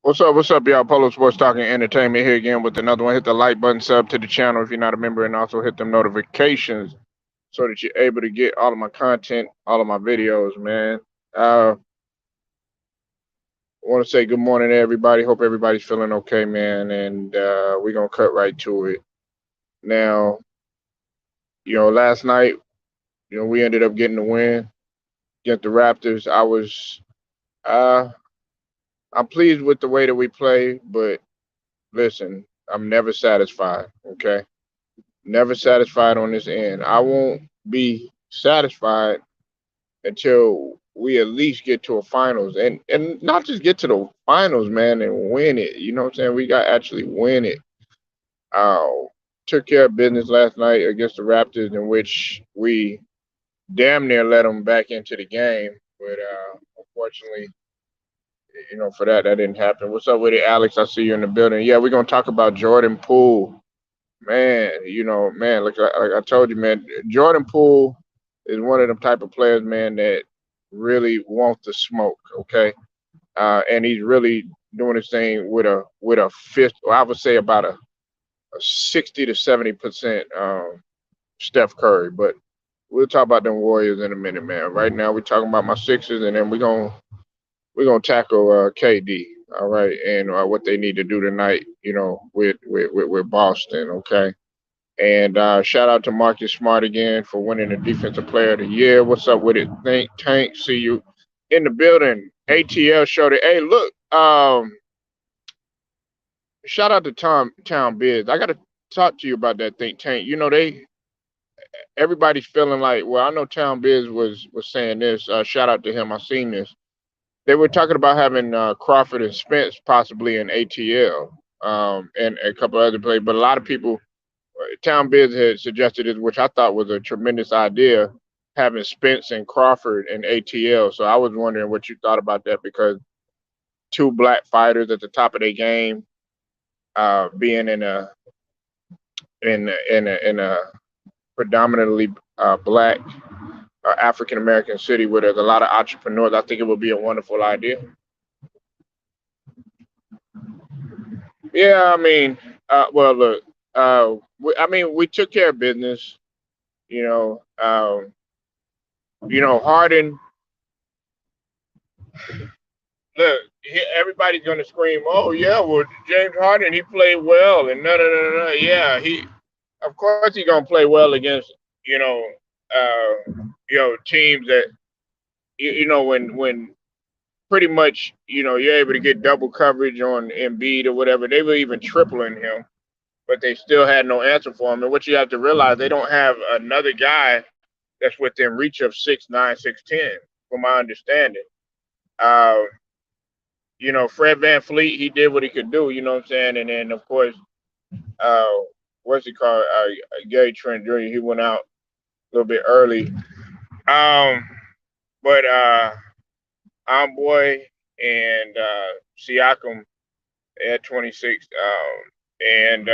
What's up? What's up, y'all? Polo Sports Talking Entertainment here again with another one. Hit the like button, sub to the channel if you're not a member, and also hit them notifications so that you're able to get all of my content, all of my videos, man. I want to say good morning to everybody. Hope everybody's feeling okay, man. And we're going to cut right to it. Now, last night, we ended up getting the win against the Raptors. Uh, I'm pleased with the way that we play, but listen, I'm never satisfied, okay? Never satisfied on this end. I won't be satisfied until we at least get to a finals and not just get to the finals, man, and win it. You know what I'm saying? We got to actually win it. Uh, took care of business last night against the Raptors, in which we damn near let them back into the game, but unfortunately, for that didn't happen. What's up with it, Alex? I see you in the building. Yeah, we're gonna talk about Jordan Poole. Man, man, like I told you, man, Jordan Poole is one of them type of players, man, that really wants to smoke. Okay, and he's really doing his thing with a fifth, or I would say about a 60 to 70% Steph Curry. But we'll talk about them Warriors in a minute, man. Right now, we're talking about my Sixers, and then we're gonna tackle KD. All right, and what they need to do tonight, with Boston. Okay. And shout out to Marcus Smart again for winning the Defensive Player of the Year. What's up with it? Think Tank, see you in the building. ATL showed it. Hey, look, shout out to Tom Town Biz. I gotta talk to you about that Think Tank. Everybody's feeling like, well, I know Town Biz was saying this. Shout out to him. I seen this. They were talking about having Crawford and Spence possibly in ATL, and a couple other players, but a lot of people Town Biz had suggested it, which I thought was a tremendous idea, having Spence and Crawford and ATL. So I was wondering what you thought about that because two black fighters at the top of their game, being in a predominantly black African American city where there's a lot of entrepreneurs, I think it would be a wonderful idea. Yeah, I mean, well, look, we took care of business. You know, um, Harden. Look, everybody's gonna scream, "Oh yeah, well James Harden he played well," and no, no, no, no, no. Yeah, of course he's gonna play well against you know teams that when pretty much you're able to get double coverage on Embiid or whatever. They were even tripling him, but they still had no answer for him. And what you have to realize, they don't have another guy that's within reach of 6'9", 6'10", from my understanding. Uh, Fred Van Fleet, he did what he could do, you know what I'm saying? And then, of course, uh, what's he called? Gary Trent Jr., he went out a little bit early. Um, but Boy and Siakam at 26. And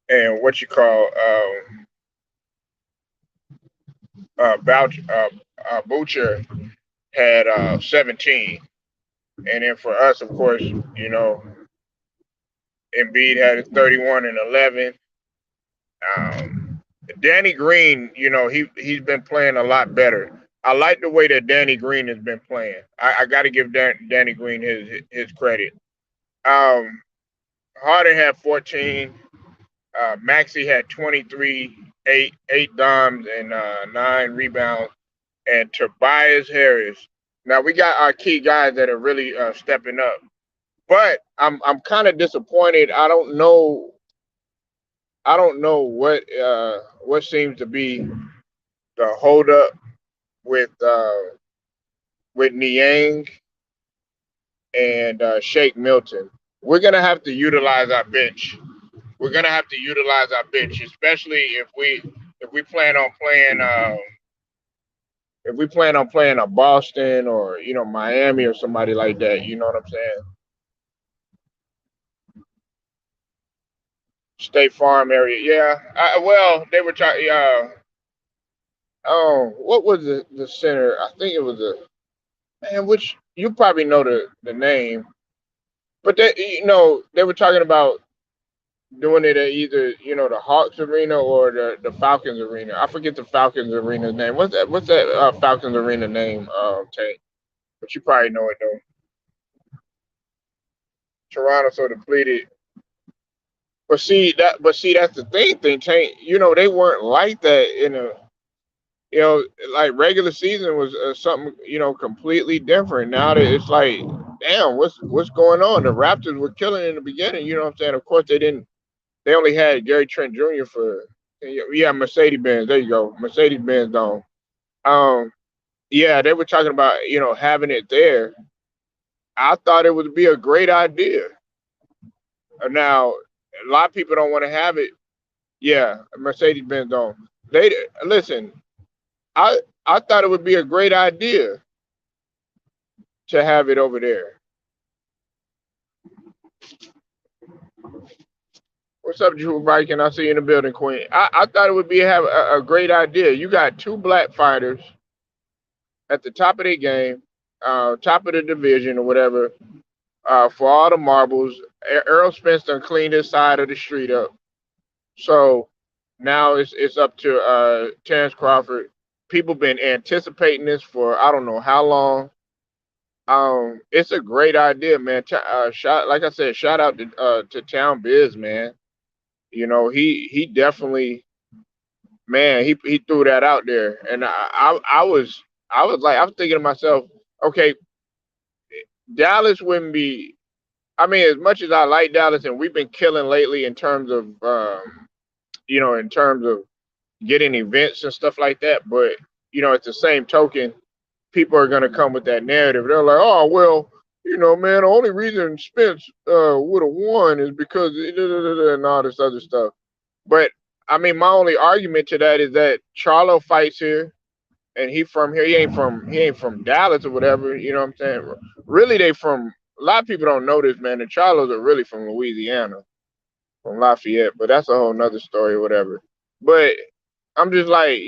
and what you call Boucher had 17. And then for us, of course, Embiid had 31 and 11. Um, Danny Green, he's been playing a lot better. I like the way that Danny Green has been playing. I got to give Danny Green his credit. Um, Harden had 14. Maxey had 23, eight dimes and 9 rebounds, and Tobias Harris. Now we got our key guys that are really stepping up, but I'm kind of disappointed. I don't know what seems to be the holdup with Niang and Shake Milton. We're gonna have to utilize our bench. We're gonna have to utilize our bench, especially if we plan on playing a Boston or Miami or somebody like that. You know what I'm saying? State Farm area. Yeah. Well, they were trying. Oh, what was the center? I think it was a man. Which you probably know the name, but they were talking about doing it at either the Hawks arena or the Falcons arena. I forget the Falcons arena's name. What's that Falcons arena name? Tank, but you probably know it though. Toronto so depleted. But see that's the thing, Tank. They weren't like that in a like regular season was something completely different. Now that it's like, damn, what's going on? The Raptors were killing in the beginning. You know what I'm saying? Of course they didn't. They only had Gary Trent Jr. for yeah, Mercedes Benz. There you go, Mercedes Benz on. Um, yeah, they were talking about having it there. I thought it would be a great idea. Now a lot of people don't want to have it. Yeah, Mercedes Benz on. They listen. I I thought it would be a great idea to have it over there. What's up, Drew Viking? I see you in the building, Queen. I thought it would be have a great idea. You got two black fighters at the top of their game, top of the division or whatever, for all the marbles. Errol Spence done cleaned his side of the street up. So now it's up to Terrence Crawford. People been anticipating this for I don't know how long. It's a great idea, man. Shot like I said, shout out to Town Biz, man. He definitely, man, he threw that out there, and I was thinking to myself, okay, Dallas wouldn't be. I mean, as much as I like Dallas, and we've been killing lately in terms of in terms of getting events and stuff like that, but at the same token, people are gonna come with that narrative. They're like, oh well. Man, the only reason Spence would have won is because and all this other stuff. But I mean, my only argument to that is that Charlo fights here, and he from here. He ain't from Dallas or whatever. You know what I'm saying? Really, they from. A lot of people don't know this, man. The Charlos are really from Louisiana, from Lafayette. But that's a whole nother story, or whatever. But I'm just like,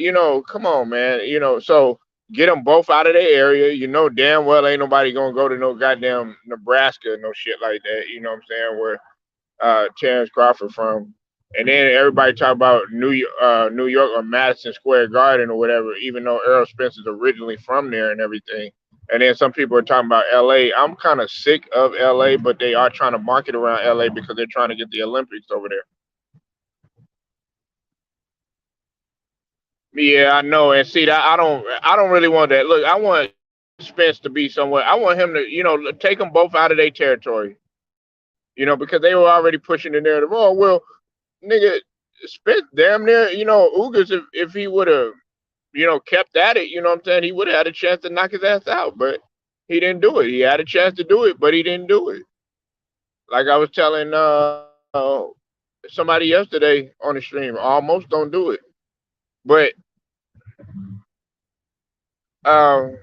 come on, man. So get them both out of their area. You know damn well ain't nobody gonna go to no goddamn Nebraska, no shit like that. You know what I'm saying? Where Terrence Crawford from. And then everybody talk about New York or Madison Square Garden or whatever, even though Errol Spence is originally from there and everything. And then some people are talking about LA. I'm kind of sick of LA, but they are trying to market around LA because they're trying to get the Olympics over there. Yeah, I know. And see that I don't really want that. Look, I want Spence to be somewhere. I want him to, take them both out of their territory. Because they were already pushing the narrative. Oh well, nigga, Spence damn near, Ugas if he would have, kept at it, you know what I'm saying, he would have had a chance to knock his ass out, but he didn't do it. He had a chance to do it, but he didn't do it. Like I was telling somebody yesterday on the stream, almost don't do it. But um,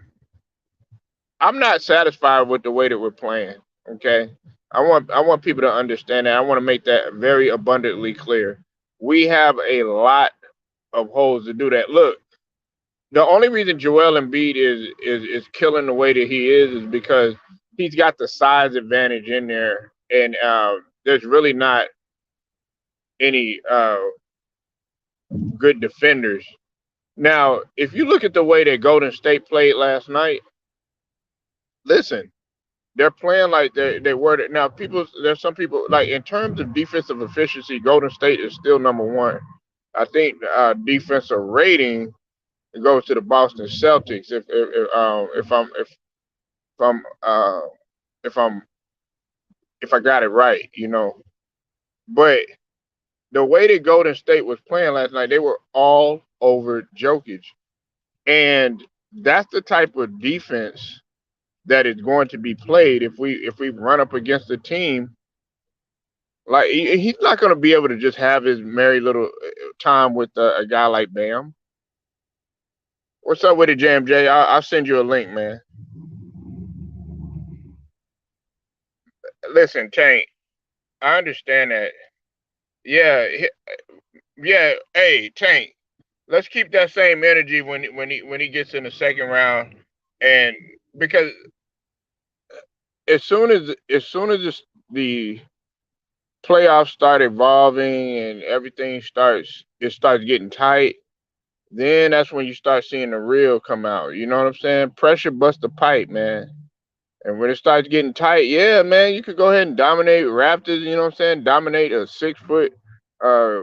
I'm not satisfied with the way that we're playing. Okay, I want people to understand that. I want to make that very abundantly clear. We have a lot of holes to do that. Look, the only reason Joel Embiid is killing the way that he is because he's got the size advantage in there, and there's really not any good defenders. Now, if you look at the way that Golden State played last night, listen, they're playing like they were. Now, there's some people like in terms of defensive efficiency, Golden State is still number one. I think defensive rating goes to the Boston Celtics. If I'm if I'm if I got it right, But the way that Golden State was playing last night, they were all over Jokic, and that's the type of defense that is going to be played if we run up against a team like he's not going to be able to just have his merry little time with a guy like Bam. What's up with it, JMJ? I'll send you a link, man. Listen, Tank, I understand that. Yeah, yeah. Hey, Tank. let's keep that same energy when he gets in the second round, and because as soon as the playoffs start evolving and everything starts getting tight, then that's when you start seeing the real come out. You know what I'm saying? Pressure busts the pipe, man. And when it starts getting tight, yeah, man, you could go ahead and dominate Raptors. You know what I'm saying? Dominate a 6 foot uh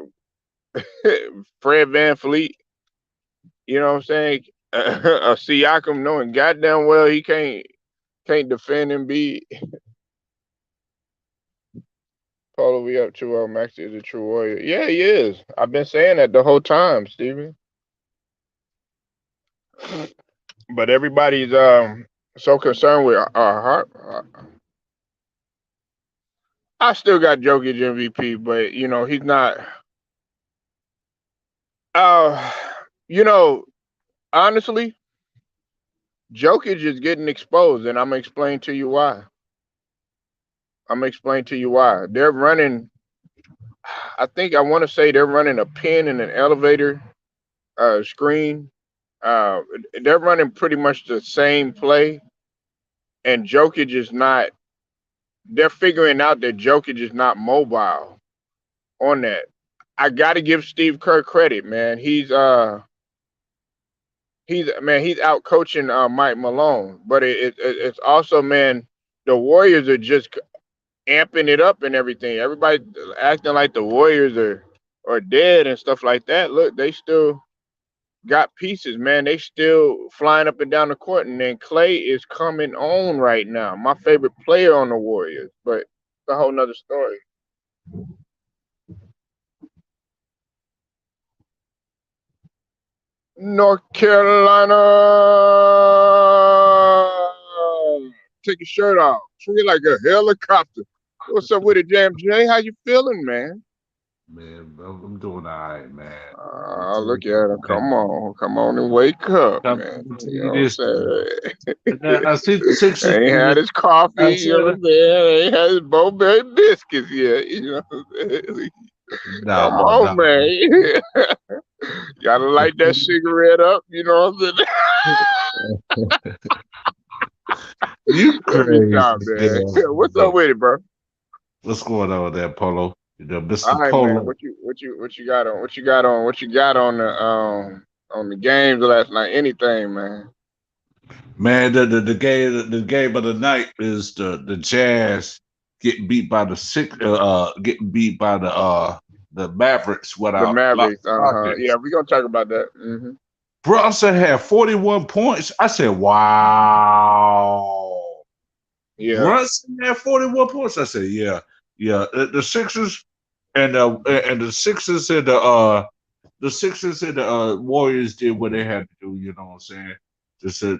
Fred Van Fleet. You know what I'm saying? A Siakam knowing goddamn well he can't defend and be Polo. We up 2-0. Max is a true warrior. Yeah, he is. I've been saying that the whole time, Steven. But everybody's so concerned with heart. I still got Jokic MVP, but he's not. Uh, you know, honestly, Jokic is getting exposed, and I'm gonna explain to you why. I'm gonna explain to you why. They're running. I think I want to say they're running a pin in an elevator screen. Uh, they're running pretty much the same play, and Jokic is not. They're figuring out that Jokic is not mobile on that. I got to give Steve Kerr credit, man. He's out coaching Mike Malone, but it's also, man, the Warriors are just amping it up and everything. Everybody acting like the Warriors are dead and stuff like that. Look, they still got pieces, man. They still flying up and down the court, and then Clay is coming on right now. My favorite player on the Warriors, but it's a whole nother story. North Carolina, take your shirt off. Feel like a helicopter. What's up with it, Jam J? How you feeling, man? Man, I'm doing all right, man. I'm Look telling you, at him. man. Come on and wake up, I'm man. gonna tell You you know this, what man. I'm saying? I see the Sixers. Ain't had his coffee, I you know said, what I'm saying? Ain't had his Bowberry biscuits yet, you know what I'm saying? Come no, on, no. man. Gotta light that cigarette up, you know what I'm saying? You Let me crazy, stop, man. man. What's up Look, with it, bro? what's going on with that Polo? All Mr. right, man. Polo. What you got on? What you got on the games last night? Anything, man. Man, the game of the night is the Jazz getting beat by getting beat by the Mavericks The without Mavericks. Uh-huh. Doncic. Yeah, we're gonna talk about that. Brunson had 41 points. I said, wow. Yeah. Brunson had 41 points. I said, yeah, yeah. The Sixers and the Sixers and the Warriors did what they had to do, you know what I'm saying? Just to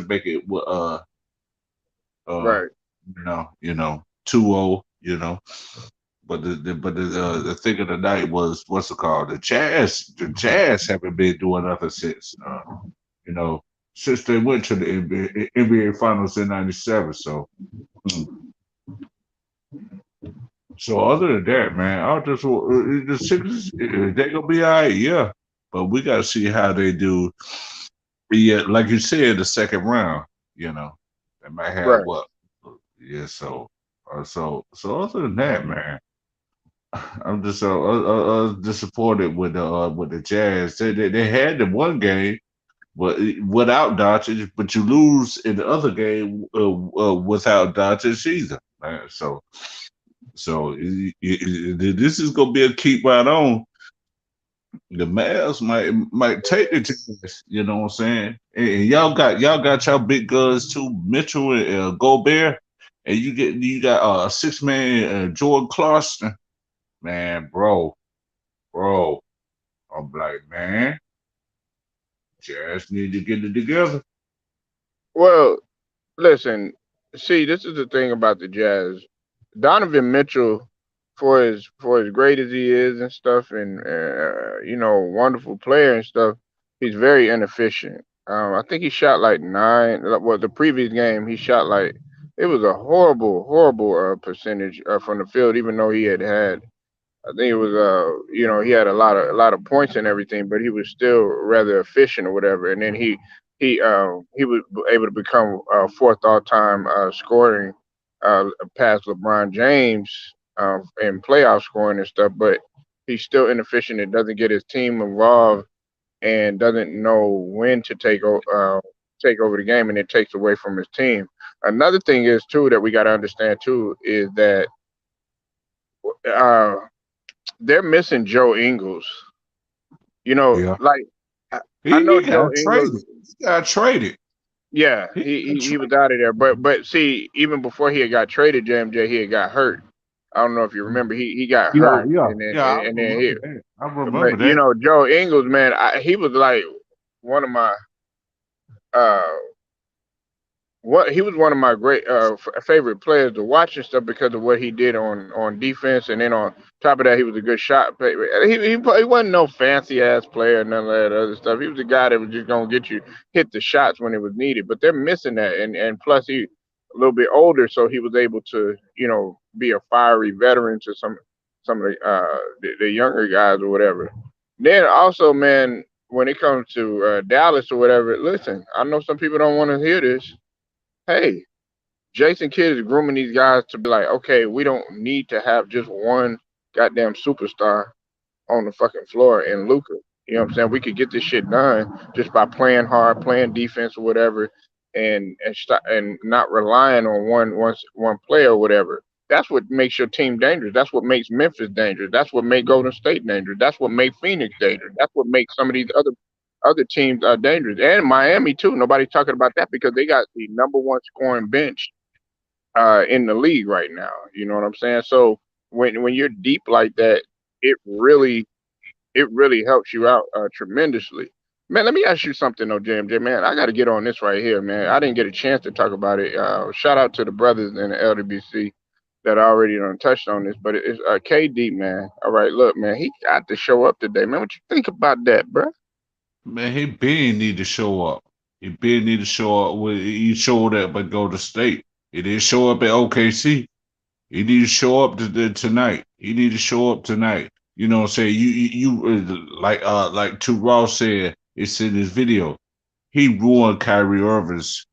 make it uh Right. 2-0, you know. But the thing of the night was what's it called? The Jazz haven't been doing nothing since you know, since they went to the NBA Finals in '97. Mm. So other than that, man, I'll just the Sixers they gonna be all right, yeah. But we gotta see how they do. Yeah, like you said, the second round, you know, they might have Right. what? Yeah, so other than that, man, I'm just disappointed with the Jazz. They had the one game, but without Doncic, but you lose in the other game without Doncic either, man. This is gonna be a keep right on. The Mavs might take the chance, you know what I'm saying? And y'all got y'all big guns too, Mitchell and Gobert, and you got a 6 man Jordan Clarkson, man, bro. I'm like, man, Jazz need to get it together. Well, listen. See, this is the thing about the Jazz. Donovan Mitchell, for as great as he is and stuff, and wonderful player and stuff, he's very inefficient. I think he shot like nine. Well, the previous game he shot like it was a horrible, horrible percentage from the field, even though he had I think it was he had a lot of points and everything, but he was still rather efficient or whatever. And then he was able to become fourth all time scoring past LeBron James in playoff scoring and stuff. But he's still inefficient and doesn't get his team involved and doesn't know when to take over the game, and it takes away from his team. Another thing is too that we got to understand too is that uh, they're missing Joe Ingles. Yeah. Like I, I know He Joe got Ingles. traded. He got traded. Yeah, He got he was traded. out of there. But see, even before he had got traded, JMJ, he had got hurt. I don't know if you remember. He got Yeah, hurt, yeah, and then yeah. I and then remember he. that. I remember But that. Joe Ingles, man, he was like one of my uh what he was one of my great favorite players to watch and stuff because of what he did on defense, and then on top of that, he was a good shot player. He wasn't no fancy ass player, none of that other stuff. He was the guy that was just gonna get you hit the shots when it was needed. But they're missing that, and plus he a little bit older, so he was able to be a fiery veteran to some of the younger guys or whatever. Then also, man, when it comes to Dallas or whatever, listen, I know some people don't want to hear this. Hey, Jason Kidd is grooming these guys to be like, okay, we don't need to have just one goddamn superstar on the fucking floor in Luca. You know what I'm saying? We could get this shit done just by playing hard, playing defense or whatever, and not relying on one player or whatever. That's what makes your team dangerous. That's what makes Memphis dangerous. That's what makes Golden State dangerous. That's what makes Phoenix dangerous. That's what makes some of these other teams dangerous. And Miami too. Nobody's talking about that because they got the number one scoring bench in the league right now. You know what I'm saying? So when you're deep like that, it really it really helps you out tremendously. Man, let me ask you something though, JMJ. Man, I got to get on this right here, man. I didn't get a chance to talk about it. Shout out to the brothers in the LWBC that already done touched on this, but it's KD, man. All right, look, man, he got to show up today, man. What you think about that, bro? Man, he been need to show up. He been need to show up. He showed up at Golden State. He didn't show up at OKC. He need to show up tonight. He need to show up tonight. You know what I'm saying? Like to Ross said, it's in his video. He ruined Kyrie Irving's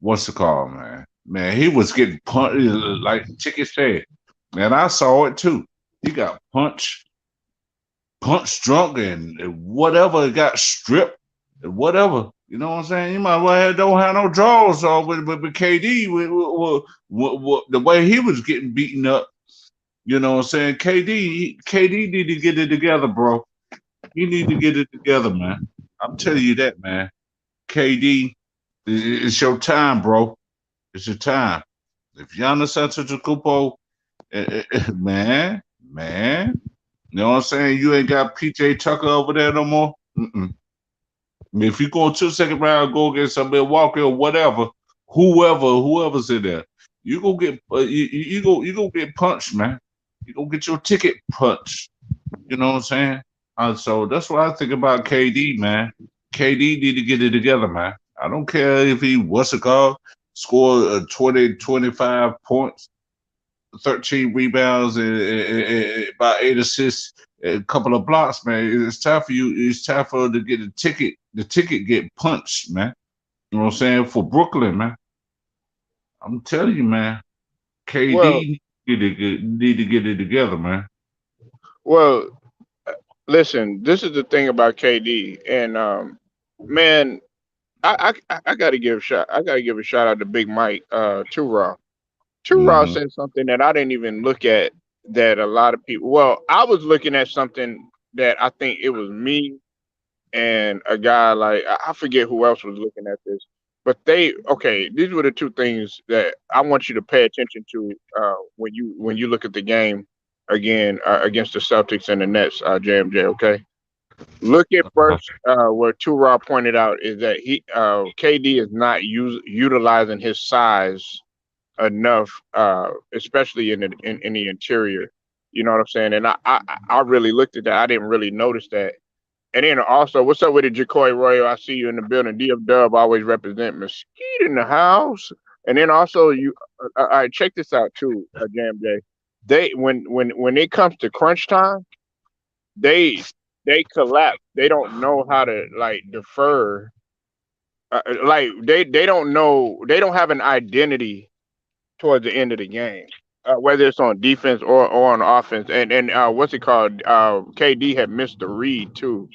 what's the call, man? Man, he was getting punched like Chicken said. And I saw it too. He got punched drunk and whatever, got stripped and whatever. You know what I'm saying? You might well don't have no draws on with KD with the way he was getting beaten up. You know what I'm saying? KD need to get it together, bro. He need to get it together, man. I'm telling you that, man. KD, it's your time, bro. It's your time. If Giannis Antetokounmpo, man, you know what I'm saying? You ain't got PJ Tucker over there no more. Mm-mm. I mean, if you go to the second round, go against some Milwaukee or whatever, whoever's in there, you go get you go get punched, man. You go get your ticket punched. You know what I'm saying? So that's what I think about KD, man. KD need to get it together, man. I don't care if he what's it called, score 20, 25 points, 13 rebounds, and about 8 assists, a couple of blocks, man. It's time for you. It's time for to get a ticket. The ticket get punched, man. You know what I'm saying? For Brooklyn, man. I'm telling you, man. Well, KD need to get it together, man. well, listen. This is the thing about KD, and man, I got to give a shout out to Big Mike, Too Raw. Too Raw Mm-hmm. said something that I didn't even look at. That a lot of people. Well, I was looking at something that I think it was me and a guy like I forget who else was looking at this, but okay. These were the two things that I want you to pay attention to when you look at the game again against the Celtics and the Nets, JMJ. Okay, look at first what Turab pointed out is that KD is not utilizing his size enough, especially in the interior. You know what I'm saying? And I really looked at that. I didn't really notice that. And then also, what's up with it, Jacoy Royal? I see you in the building. DF Dub always represent Mesquite in the house. And then also, all right, check this out too, Jam J. They when it comes to crunch time, they they collapse. They don't know how to like defer. Like they don't know. They don't have an identity towards the end of the game, whether it's on defense or on offense. And what's it called? KD had missed the read too.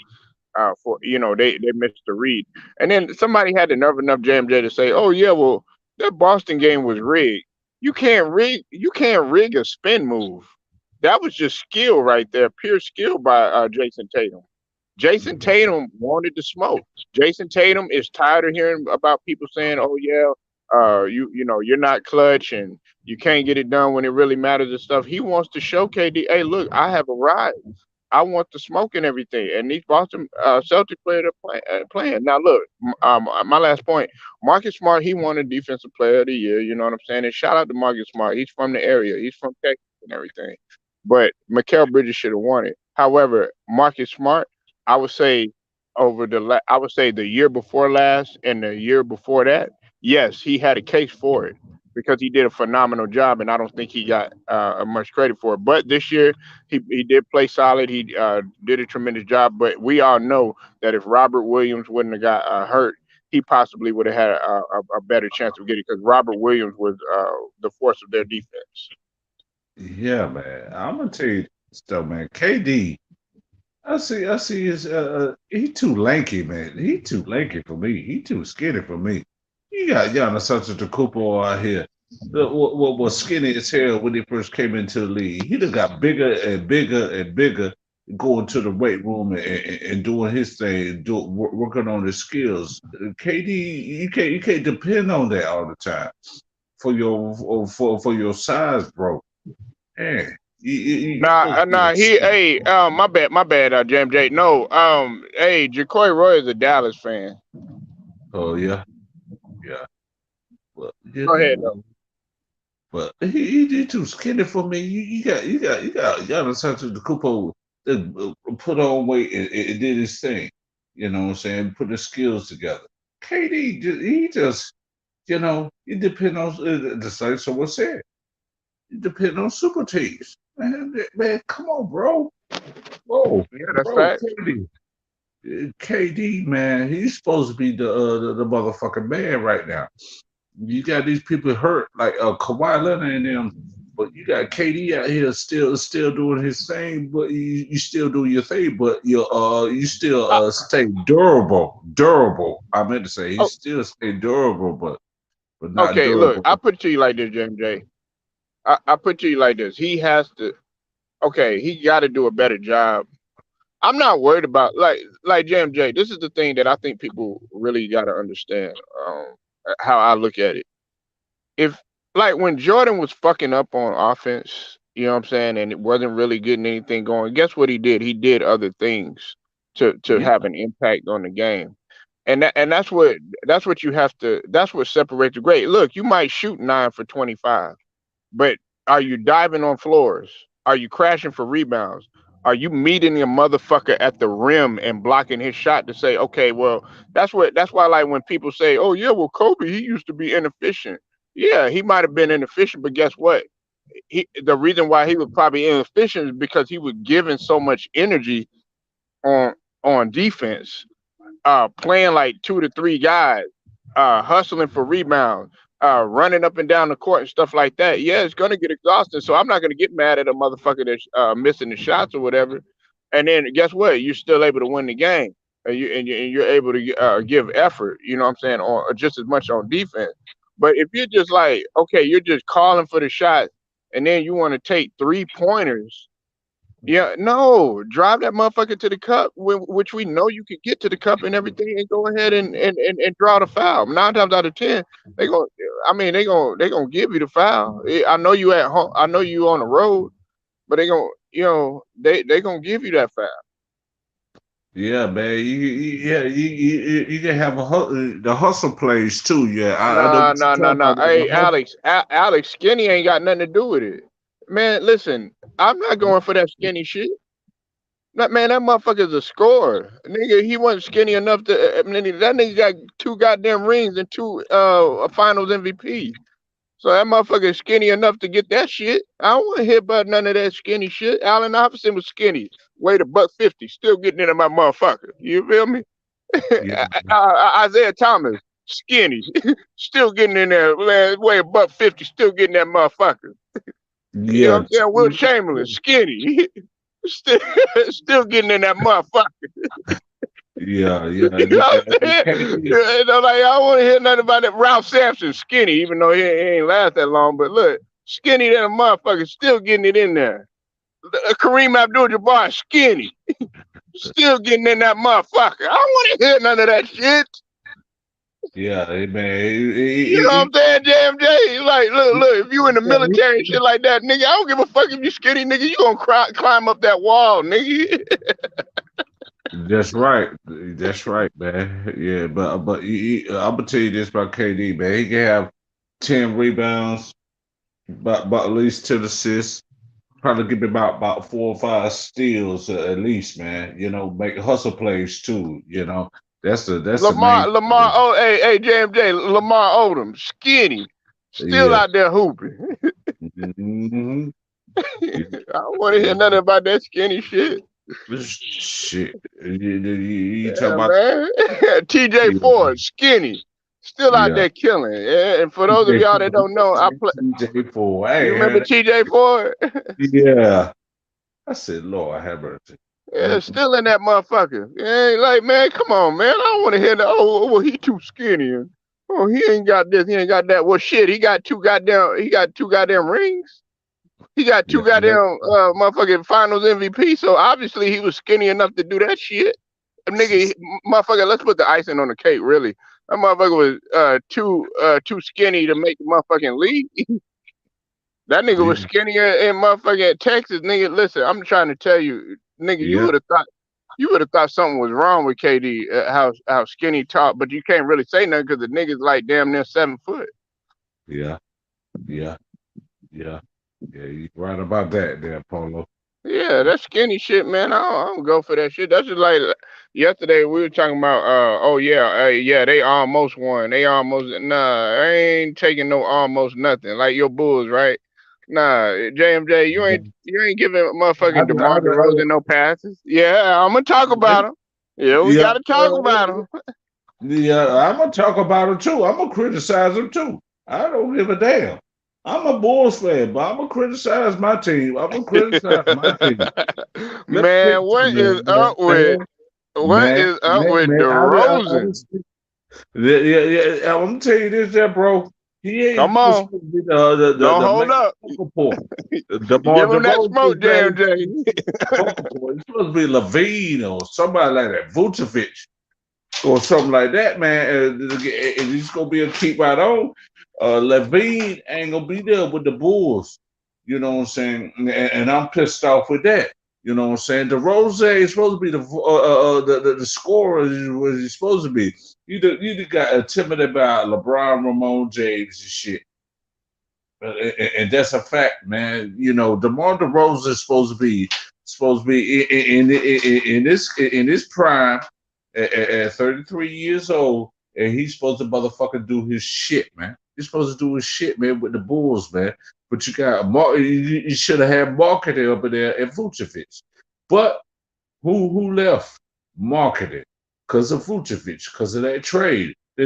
For they missed the read, and then somebody had the nerve enough JMJ to say, "Oh yeah, well that Boston game was rigged. You can't rig a spin move. That was just skill right there, pure skill by Jason Tatum. Jason Tatum wanted to smoke. Jason Tatum is tired of hearing about people saying, "Oh yeah, you're not clutch and you can't get it done when it really matters and stuff." He wants to show KD, "Hey, look, I have arrived. I want the smoke and everything." And these Boston Celtic players are playing. Now, look, my last point, Marcus Smart, he won a Defensive Player of the Year. You know what I'm saying? And shout out to Marcus Smart. He's from the area. He's from Texas and everything. But Mikal Bridges should have won it. However, Marcus Smart, I would say I would say the year before last and the year before that, yes, he had a case for it because he did a phenomenal job, and I don't think he got much credit for it. But this year, he did play solid. He did a tremendous job. But we all know that if Robert Williams wouldn't have got hurt, he possibly would have had a better chance of getting it because Robert Williams was the force of their defense. Yeah, man. I'm gonna tell you stuff, man. KD, I see his he too lanky, man. He too lanky for me. He too skinny for me. You got Giannis Antetokounmpo out here. What was skinny as hell when he first came into the league. He done got bigger and bigger and bigger, going to the weight room and doing his thing, working on his skills. KD, you can't depend on that all the time for your size, bro. Man, you supposed to be a Hey, my bad, Jam J. No, hey, Jacoy Roy is a Dallas fan. Oh yeah, yeah. Well, you Go ahead though. know, but he too skinny for me. You got Giannis Antetokounmpo that put on weight and did his thing. You know what I'm saying? Put his skills together. KD, he just you depend on the same someone said. You depend on super teams. Man, come on, bro. Whoa, Yeah, that's bro, facts. KD, man, he's supposed to be the motherfucking man right now. You got these people hurt like Kawhi Leonard and them, but you got KD out here still doing his thing, but you still do your thing, but you still Uh, stay durable. Durable. I meant to say he oh, still stay durable, but not okay. Look, durable. I put it to you like this, Jam J. I put it to you like this. He has to. Okay, he got to do a better job. I'm not worried about like Jam J. This is the thing that I think people really got to understand. How I look at it. If like when Jordan was fucking up on offense, you know what I'm saying, and it wasn't really getting anything going, guess what he did? He did other things to Yeah, have an impact on the game. And that's what you have to that's what separates the great. Look, you might shoot 9 for 25, but are you diving on floors? Are you crashing for rebounds? Are you meeting your motherfucker at the rim and blocking his shot to say, okay, well, that's why like when people say, oh yeah, well Kobe, he used to be inefficient. Yeah, he might have been inefficient, but guess what? The reason why he was probably inefficient is because he was giving so much energy on defense, playing like 2 to 3 guys, hustling for rebounds, running up and down the court and stuff like that. Yeah, it's gonna get exhausting. So I'm not gonna get mad at a motherfucker that's missing the shots or whatever. And then guess what? You're still able to win the game, and you're able to give effort. You know what I'm saying? On just as much on defense. But if you're just like, okay, you're just calling for the shot, and then you want to take 3 pointers, yeah, no, drive that motherfucker to the cup, which we know you could get to the cup and everything, and go ahead and draw the foul. 9 times out of 10, they going I mean, they gonna give you the foul. I know you at home. I know you on the road, but they gonna they gonna give you that foul. yeah, man. You can have the hustle plays too. Yeah, I know Nah, what you're nah, nah, talking nah. about. Hey, The hustle. Alex, skinny ain't got nothing to do with it. Man, listen, I'm not going for that skinny shit. That man, that motherfucker's a scorer. Nigga, he wasn't skinny enough to. I mean, that nigga got 2 goddamn rings and 2 Finals MVP. So that motherfucker is skinny enough to get that shit. I don't want to hear about none of that skinny shit. Allen Iverson was skinny, weighed $150, still getting into my motherfucker. You feel me? Yeah, Isaiah Thomas, skinny, still getting in there. Man, weigh $150, still getting that motherfucker. You know what yeah, I'm saying? Will Chamberlain, skinny, still, still getting in that motherfucker. yeah, You know what I'm saying? KD, You know, like, I don't want to hear nothing about that. Ralph Sampson, skinny, even though he ain't last that long. But look, skinny than a motherfucker, still getting it in there. Kareem Abdul-Jabbar, skinny, still getting in that motherfucker. I don't want to hear none of that shit. yeah, man, You know what I'm saying, JMJ? Like, look, if you in the military and shit like that, nigga, I don't give a fuck if you skinny, nigga. You gonna climb up that wall, nigga. that's right. That's right, man. Yeah, but I'm gonna tell you this about KD, man. He can have 10 rebounds, about at least 10 assists. Probably give me about 4 or 5 steals at least, man. You know, make hustle plays too. You know, that's the main. Lamar, oh, hey, JMJ, Lamar Odom, skinny, still Yeah. out there hooping. Hmm. I don't want to hear nothing about that skinny shit. Shit. You talk Yeah, about man. TJ yeah, Ford, skinny, still out yeah. there killing. Yeah, and for those of TJ y'all that Ford. don't know, I play. TJ Ford. You Hey, remember TJ Ford? yeah. I said, Lord have mercy. Yeah, still in that motherfucker. Yeah, like, man, come on, man. I don't want to hear that. Oh, well, he too skinny. And, oh, he ain't got this. He ain't got that. Well, shit, he got two goddamn. He got two goddamn rings. He got two Yeah, goddamn motherfucking Finals MVP. So obviously he was skinny enough to do that shit. Nigga, motherfucker. Let's put the icing on the cake. Really, that motherfucker was too skinny to make the motherfucking league. That nigga was skinnier in motherfucking Texas. Nigga, listen, I'm trying to tell you, nigga, yeah, you would have thought something was wrong with KD, how skinny talk, but you can't really say nothing because the nigga's like damn near 7 foot. yeah, yeah, yeah, yeah. You right about that, there, Polo. Yeah, that skinny shit, man. I don't go for that shit. That's just like yesterday we were talking about. Oh yeah, yeah, they almost won. They almost nah. I ain't taking no almost nothing. Like your Bulls, right? Nah, JMJ, you ain't giving I, motherfucking I, DeMar DeRozan no passes. Yeah, I'm gonna talk about him. Yeah, we yeah, gotta talk about him. yeah. I'm gonna talk about him too. I'm gonna criticize him too. I don't give a damn. I'm a Bulls fan, but I'm gonna criticize my team. I'm gonna criticize my team. Let me tell Man, you, what is up with DeRozan? yeah. I'm gonna tell you this, there, bro. He ain't Come on, supposed to be don't the hold main up. focal point. Give him that smoke, JMJ. Focal point. It's supposed to be Levine or somebody like that, Vucevic or something like that, man. And he's gonna be a keep right on. Levine ain't gonna be there with the Bulls. You know what I'm saying? And I'm pissed off with that. You know what I'm saying? DeRozan is supposed to be the scorer was he's supposed to be. You got intimidated by LeBron, Ramon James and shit. And that's a fact, man. You know, DeMar DeRozan is supposed to be in this prime at 33 years old, and he's supposed to motherfucking do his shit, man. He's supposed to do his shit, man, with the Bulls, man. But you got you should have had marketing up in there at Vucevic. But who left? Marketing. Because of Vucevic, because of that trade. He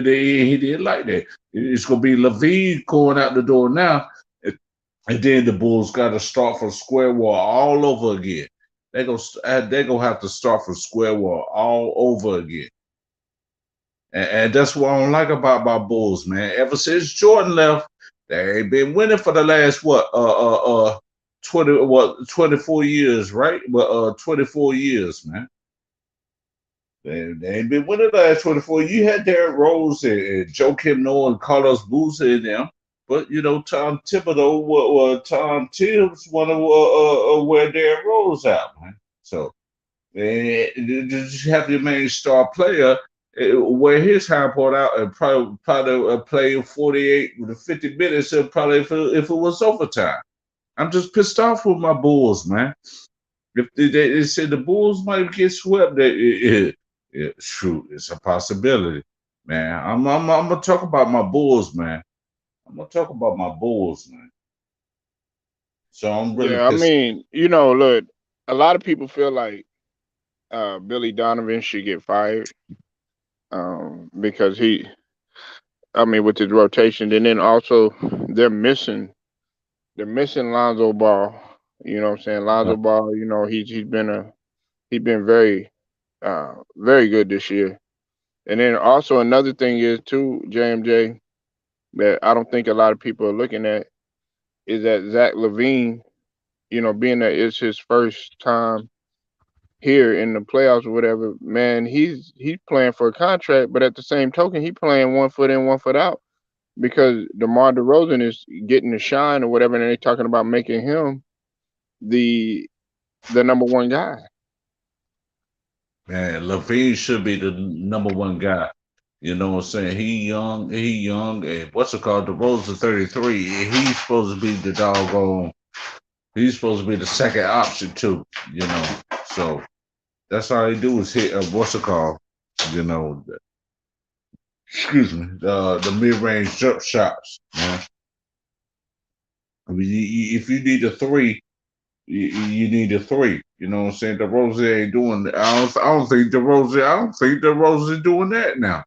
didn't like that. It's gonna be Levine going out the door now. And then the Bulls got to start from square one all over again. They're gonna have to start from square one all over again. And that's what I don't like about my Bulls, man. Ever since Jordan left, they ain't been winning for the last 24 years, right? 24 years, man. They ain't been winning the last 24. You had Derrick Rose and Joakim Noah and Carlos Boozer in them. But you know, Tom Thibodeau, Tom Tibbs want to wear Derrick Rose out, man. So just have your main star player wear his high part out and probably play 48 to 50 minutes, and probably if it was overtime. I'm just pissed off with my Bulls, man. If they said the Bulls might get swept, shoot, it's a possibility, man. I'm gonna talk about my Bulls, man. I'm gonna talk about my Bulls, man. So I'm really Yeah, I pissed. mean, look, a lot of people feel like Billy Donovan should get fired because I mean, with his rotation, and then also they're missing they're missing Lonzo Ball. You know what I'm saying? Uh, Lonzo Ball, he's been very good this year. And then also another thing is too, JMJ, that I don't think a lot of people are looking at is that Zach Levine, being that it's his first time here in the playoffs or whatever, man, he's playing for a contract, but at the same token, he playing 1 foot in, 1 foot out because DeMar DeRozan is getting the shine or whatever, and they're talking about making him the number one guy. Man, Levine should be the number one guy. You know what I'm saying? He young, and what's it called? The Rose of 33. And he's supposed to be the doggone. He's supposed to be the second option too. You know, so that's all he do is hit what's it called? You know, excuse me, the mid range jump shots. Man, I mean, if you need a three, you need a three. You know what I'm saying? The Rose ain't doing. I don't think the Rose. I don't think the Rose is doing that now.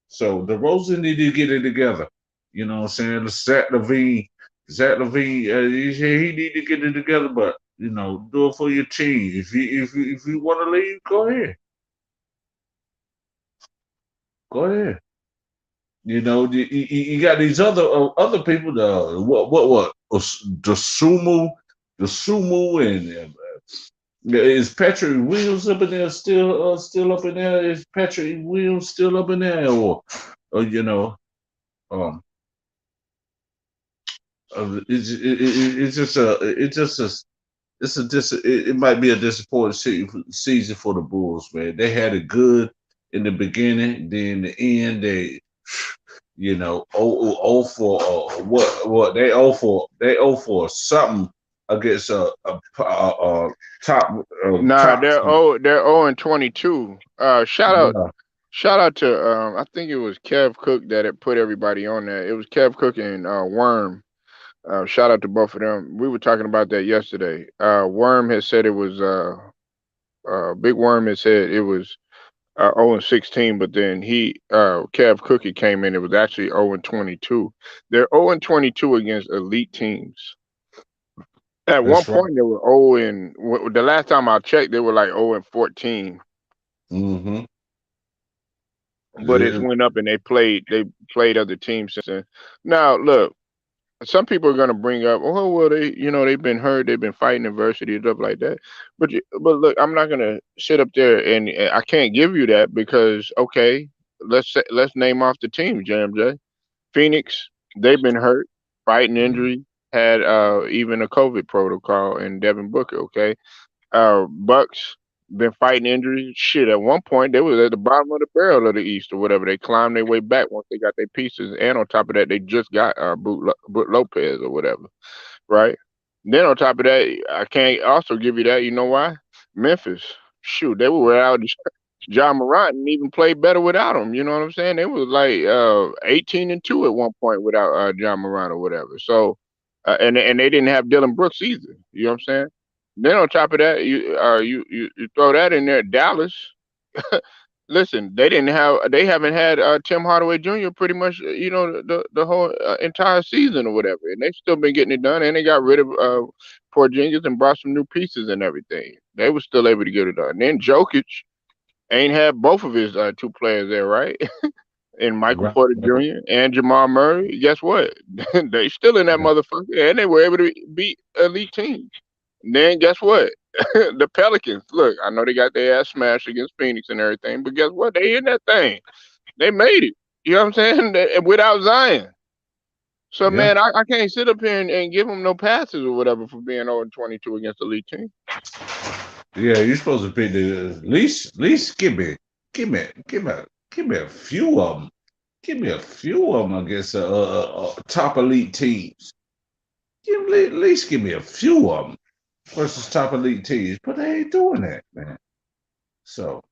So the Rose need to get it together. You know what I'm saying? Zach Levine, he need to get it together. But do it for your team. If you want to leave, go ahead. Go ahead. You got these other people. The sumo, and is Patrick Williams up in there still up in there? Is Patrick Williams still up in there, or um, it's just it might be a disappointing season for the Bulls, man. They had it good in the beginning, then the end for they 0 for something against a Nah, top team. they're 0-22. Yeah. Shout out to I think it was Kev Cook that had put everybody on there. It was Kev Cook and Worm. Shout out to both of them. We were talking about that yesterday. Worm had said it was Big Worm had said it was 0-16, but then Kev Cookie came in. It was actually 0-22. They're 0-22 against elite teams. At one That's right. point, they were 0 and the last time I checked, they were like 0-14. Mm-hmm. But it's Yeah, went up and they played other teams since then. Now, look, some people are gonna bring up, oh well, they've been hurt, they've been fighting adversity and stuff like that. But look, I'm not gonna sit up there and I can't give you that because okay, let's name off the teams, JMJ. Phoenix, they've been hurt, fighting injury, had even a COVID protocol in Devin Booker. Okay, Bucks been fighting injuries. Shit, at one point they was at the bottom of the barrel of the East or whatever. They climbed their way back once they got their pieces, and on top of that, they just got Brook Lopez or whatever, right? Then on top of that, I can't also give you that. You know why? Memphis, shoot, they were without John Morant and even played better without him. You know what I'm saying? They was like 18-2 at one point without John Morant or whatever. So, and they didn't have Dylan Brooks either. You know what I'm saying? Then on top of that, you throw that in there, Dallas. Listen, they haven't had Tim Hardaway Jr. pretty much the whole entire season or whatever, and they've still been getting it done. And they got rid of Porzingis and brought some new pieces and everything. They were still able to get it done. And then Jokic ain't had both of his two players there, right? And Michael right. Porter Jr. and Jamal Murray. Guess what? They still in that motherfucker, and they were able to beat elite teams. And then guess what? The Pelicans. Look, I know they got their ass smashed against Phoenix and everything, but guess what? They in that thing. They made it. You know what I'm saying? Without Zion. So Yeah, man, I can't sit up here and give them no passes or whatever for being 0-22 against elite team. yeah. You're supposed to pick the least. Give me a few of them. Give me a few of them against top elite teams. At least give me a few of them versus top elite teams, but they ain't doing that, man. So,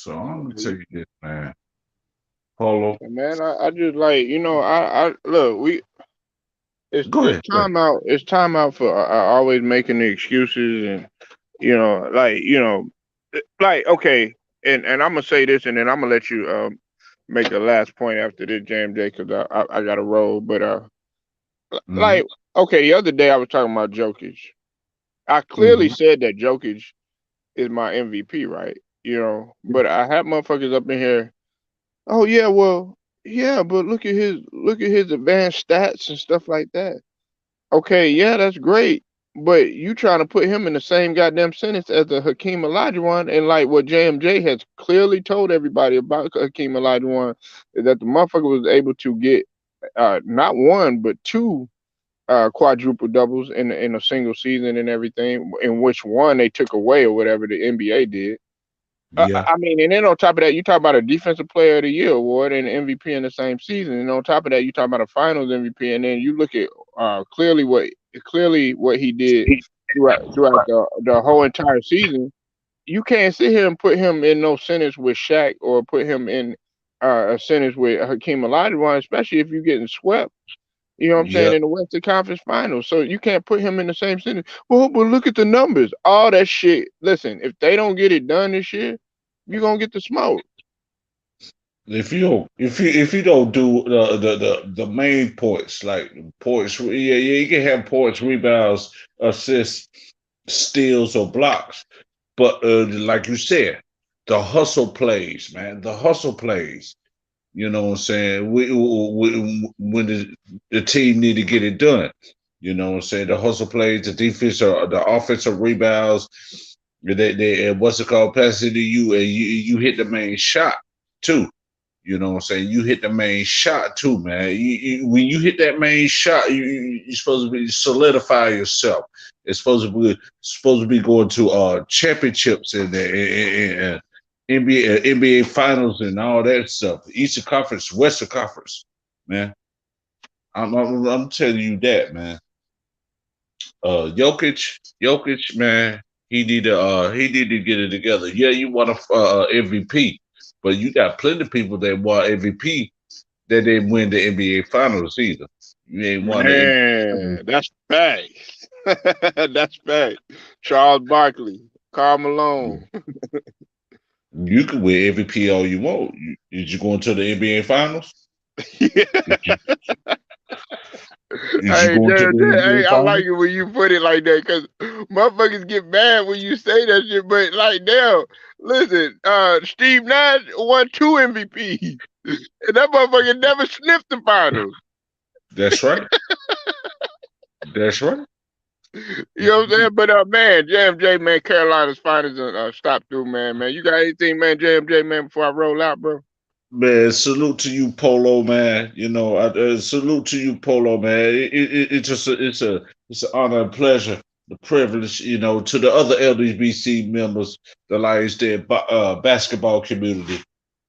I'm gonna tell you this, man. Polo. Man, I just like I look Go it's ahead. Go ahead. time out. It's time out for always making the excuses and like okay, and I'm gonna say this and then I'm gonna let you make the last point after this, JMJ, because I got to roll. But Mm-hmm. like okay, the other day I was talking about Jokic. I clearly Mm-hmm. said that Jokic is my MVP, right? But I had motherfuckers up in here. Oh yeah, well yeah, but look at his advanced stats and stuff like that. Okay, yeah, that's great. But you trying to put him in the same goddamn sentence as the Hakeem Olajuwon, and like what JMJ has clearly told everybody about Hakeem Olajuwon is that the motherfucker was able to get not one but two quadruple doubles in a single season and everything, in which one they took away or whatever the NBA did. Yeah. I mean, and then on top of that, you talk about a Defensive Player of the Year award and MVP in the same season, and on top of that, you talk about a Finals MVP, and then you look at clearly what he did throughout the whole entire season. You can't sit here and put him in no sentence with Shaq or put him in a sentence with Hakeem Olajuwon, especially if you're getting swept. You know what I'm saying, Yeah. in the Western Conference Finals. So you can't put him in the same sentence. Well, but look at the numbers. All that shit. Listen, if they don't get it done this year, you're gonna get the smoke. If you don't do the main points like points, yeah, you can have points, rebounds, assists, steals, or blocks. But like you said, the hustle plays, man. The hustle plays. You know what I'm saying? When the team need to get it done. You know what I'm saying? The hustle plays, the defense or the offensive rebounds. They what's it called? Passing to you, and you hit the main shot too. You know what I'm saying? You hit the main shot too, man. When you hit that main shot, you're supposed to be solidify yourself. It's supposed to be going to championships and NBA finals and all that stuff. Eastern Conference, Western Conference, man. I'm telling you that, man. Jokic, man. He need to get it together. Yeah, you want a MVP, but you got plenty of people that want MVP that didn't win the NBA Finals either. You ain't won the NBA. Man, that's facts. That's facts. Charles Barkley, Karl Malone. You can win MVP all you want. Did you go into the NBA Finals? Yeah. Did you, did you Hey, go into the hey, NBA I like Finals? it when you put it like that, cause motherfuckers get mad when you say that shit. But like, damn, listen, Steve Nash won two MVPs, and that motherfucker never sniffed the finals. That's right. That's right. You know what I'm saying? But man, JMJ, man, Carolina's finals stop through, man. You got anything, man, JMJ, man, before I roll out, bro? Man, salute to you, Polo, man. Salute to you, Polo, man. It's an honor and pleasure, the privilege, to the other LDBC members, the Lions Den basketball community,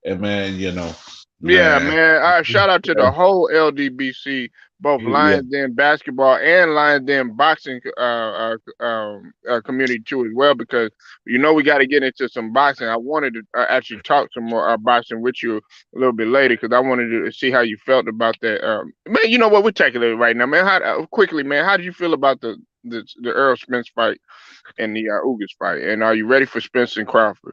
and Yeah, man, man. Shout out to the whole LDBC, both yeah, Lions Den basketball and Lions Den boxing community too as well, because we got to get into some boxing. I wanted to actually talk some more boxing with you a little bit later because I wanted to see how you felt about that. Man, you know what? We're taking it right now, man. Quickly, man. How did you feel about the Earl Spence fight and the Ugas fight? And are you ready for Spence and Crawford?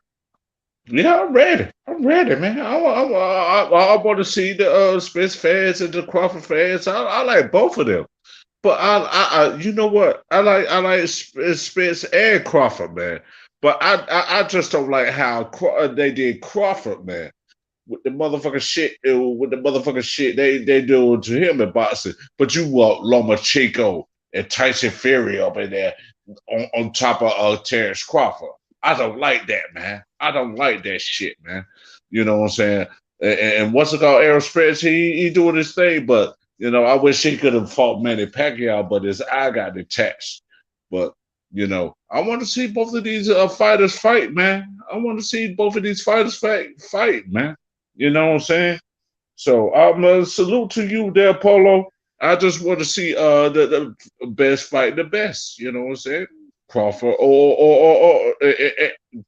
yeah. I'm ready. I'm ready, man. I want to see the Spence fans and the Crawford fans. I like both of them. But you know what? I like Spence and Crawford, man. But I just don't like how they did Crawford, man. With the motherfucking shit they doing to him in boxing. But you want Lomachenko and Tyson Fury up in there on top of Terrence Crawford. I don't like that, man. I don't like that shit, man. You know what I'm saying? And what's it called? Errol Spence, he doing his thing, but I wish he could have fought Manny Pacquiao, but his eye got detached. But I want to see both of these fighters fight, man. I want to see both of these fighters fight, man. You know what I'm saying? So I'm a salute to you there, Polo. I just want to see the best fight the best. You know what I'm saying? Crawford or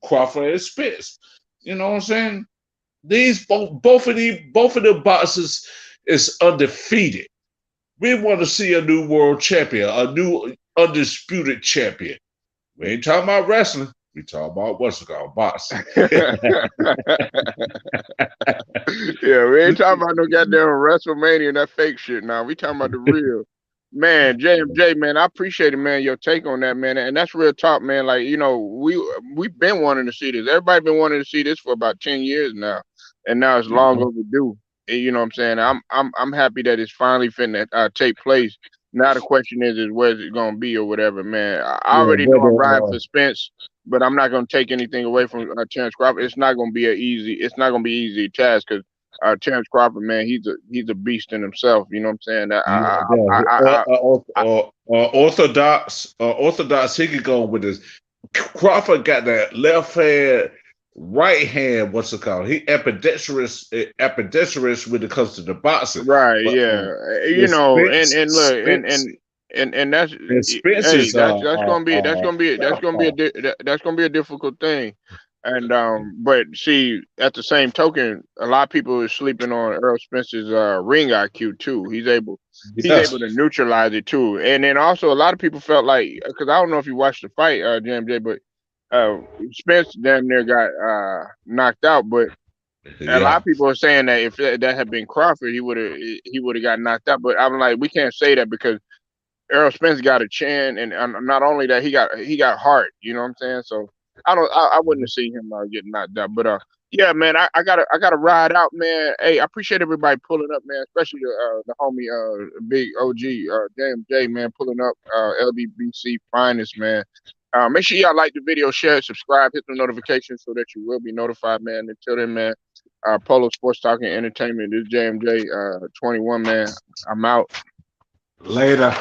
Crawford and Spence. You know what I'm saying? These both of the boxers is undefeated. We want to see a new world champion, a new undisputed champion. We ain't talking about wrestling. We talking about what's it called, boxing. Yeah, we ain't talking about no goddamn WrestleMania and that fake shit now. We talking about the real. Man, JMJ, man, I appreciate it, man, your take on that, man. And that's real talk, man. Like, you know, we've been wanting to see this. Everybody been wanting to see this for about 10 years now. And now it's long overdue. You know what I'm saying? I'm happy that it's finally finna take place. Now the question is where's it gonna be or whatever, man. I Yeah, already know I'm riding but for Spence, but I'm not gonna take anything away from Terrence Crawford. It's not gonna be it's not gonna be easy task because Terrence Crawford, man, he's a beast in himself. You know what I'm saying? yeah, orthodox. He could go with his. Crawford got that left hand, right hand. What's it called? He ambidextrous when it comes to the boxing. right, But yeah, you it's know, Spence, and look, Spence, and that's and Spence hey, is that's gonna be that's gonna be a difficult thing. And but see, at the same token, a lot of people are sleeping on Earl Spence's ring IQ too. He's yes, able to neutralize it too. And then also a lot of people felt like because I don't know if you watched the fight, JMJ, but Spence damn near got knocked out. But a lot yeah, of people are saying that if that had been Crawford, he would have got knocked out. But I'm like, we can't say that because Errol Spence got a chin, and not only that, he got heart. You know what I'm saying? So I wouldn't have seen him getting knocked out. But yeah, man, I gotta ride out, man. Hey, I appreciate everybody pulling up, man, especially the homie big OG JMJ, man, pulling up LDBC finest, man. Make sure y'all like the video, share it, subscribe, hit the notifications so that you will be notified, man. Until then, man, Polo Sports Talking Entertainment, this is JMJ 21, man. I'm out. later.